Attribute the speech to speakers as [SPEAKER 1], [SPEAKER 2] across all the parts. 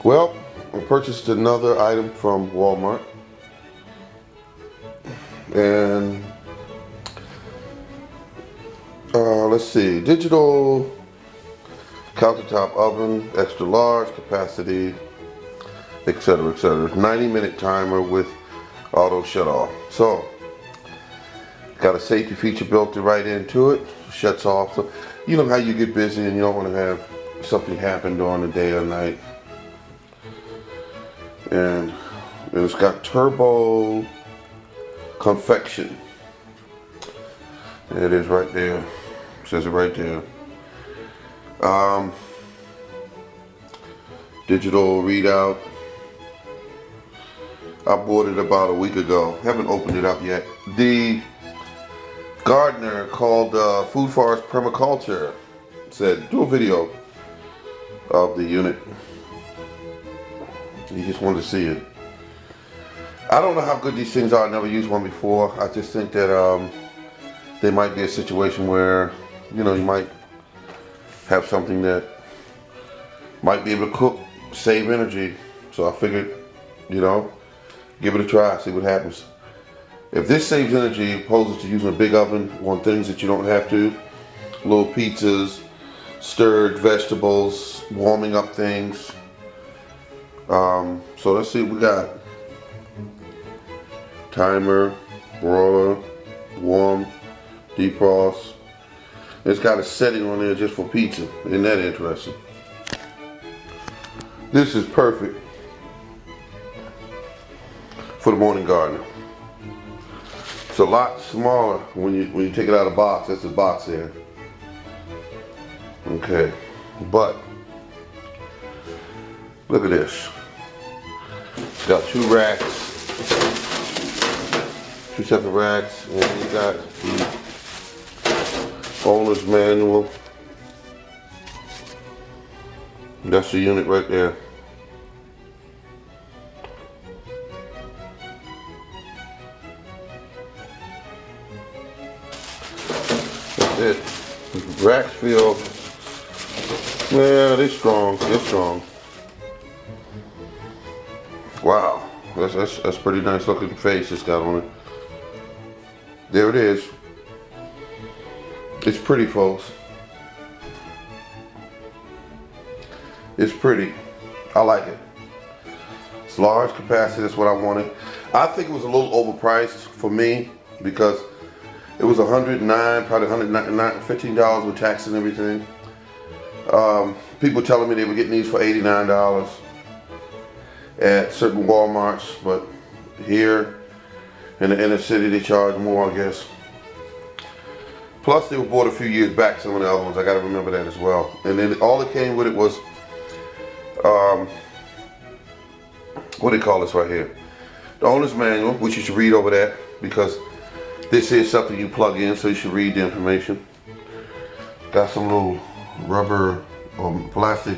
[SPEAKER 1] Well, I purchased another item from Walmart, and let's see, digital countertop oven, extra large capacity, etc., etc. 90-minute timer with auto shut off. So, got a safety feature built right into it. Shuts off. So, you know how you get busy and you don't want to have something happen during the day or night. And it's got turbo convection. There it is right there. It says it right there. Digital readout. I bought it about a week ago. Haven't opened it up yet. The gardener called Food Forest Permaculture said do a video of the unit. He just wanted to see it. I don't know how good these things are. I never used one before. I just think that there might be a situation where, you know, you might have something that might be able to cook, save energy. So I figured, you know, give it a try, see what happens. If this saves energy opposed to using a big oven on things that you don't have to, little pizzas, stirred vegetables, warming up things. So let's see what we got. Timer, broiler, warm, defrost. It's got a setting on there just for pizza. Isn't that interesting? This is perfect for the morning gardener. It's a lot smaller when you take it out of the box. That's the box there. Okay, but look at this. It's got two racks, two separate racks, and you got the owner's manual. That's the unit right there. That's it. Racks feel, yeah, they're strong. They're strong. Wow, that's pretty nice looking face it's got on it. There it is. It's pretty, folks. It's pretty. I like it. It's large capacity. That's what I wanted. I think it was a little overpriced for me because it was $109, probably $115 with tax and everything. People telling me they were getting these for $89 at certain Walmarts, but here in the inner city they charge more, I guess. Plus they were bought a few years back, some of the other ones. I gotta remember that as well. And then all that came with it was, what do they call this right here? The owner's manual, which you should read over that because this is something you plug in, so you should read the information. Got some little rubber or plastic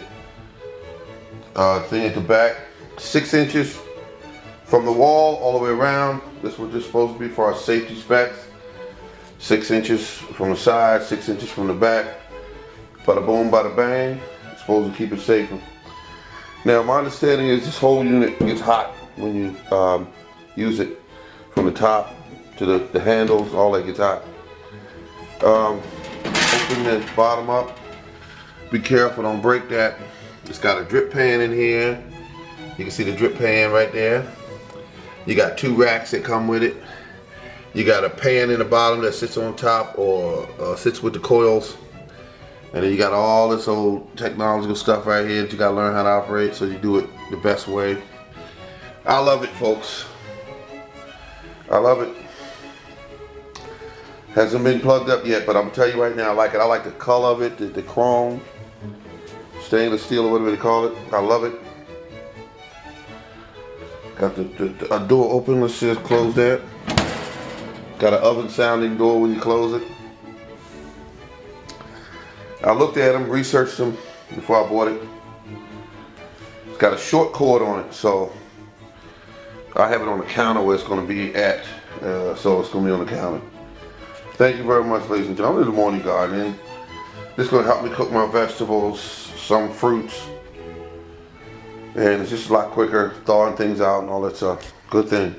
[SPEAKER 1] thing at the back. 6 inches from the wall all the way around. This is what this is supposed to be for our safety specs. 6 inches from the side, 6 inches from the back. Bada boom, bada bang. It's supposed to keep it safer. Now my understanding is this whole unit gets hot when you use it from the top to the handles, all that gets hot. Open the bottom up. Be careful, don't break that. It's got a drip pan in here. You can see the drip pan right there. You got two racks that come with it. You got a pan in the bottom that sits on top or sits with the coils. And then you got all this old technological stuff right here that you gotta learn how to operate so you do it the best way. I love it, folks. I love it. Hasn't been plugged up yet, but I'm gonna tell you right now, I like it. I like the color of it, the chrome, stainless steel or whatever they call it. I love it. Got a door open, let's just close that. Got an oven sounding door when you close it. I looked at them, researched them before I bought it. It's got a short cord on it, so I have it on the counter where it's going to be at. So it's going to be on the counter. Thank you very much, ladies and gentlemen. I'm in the morning gardening. This is going to help me cook my vegetables, some fruits, And it's just a lot quicker, thawing things out and all that stuff. Good thing.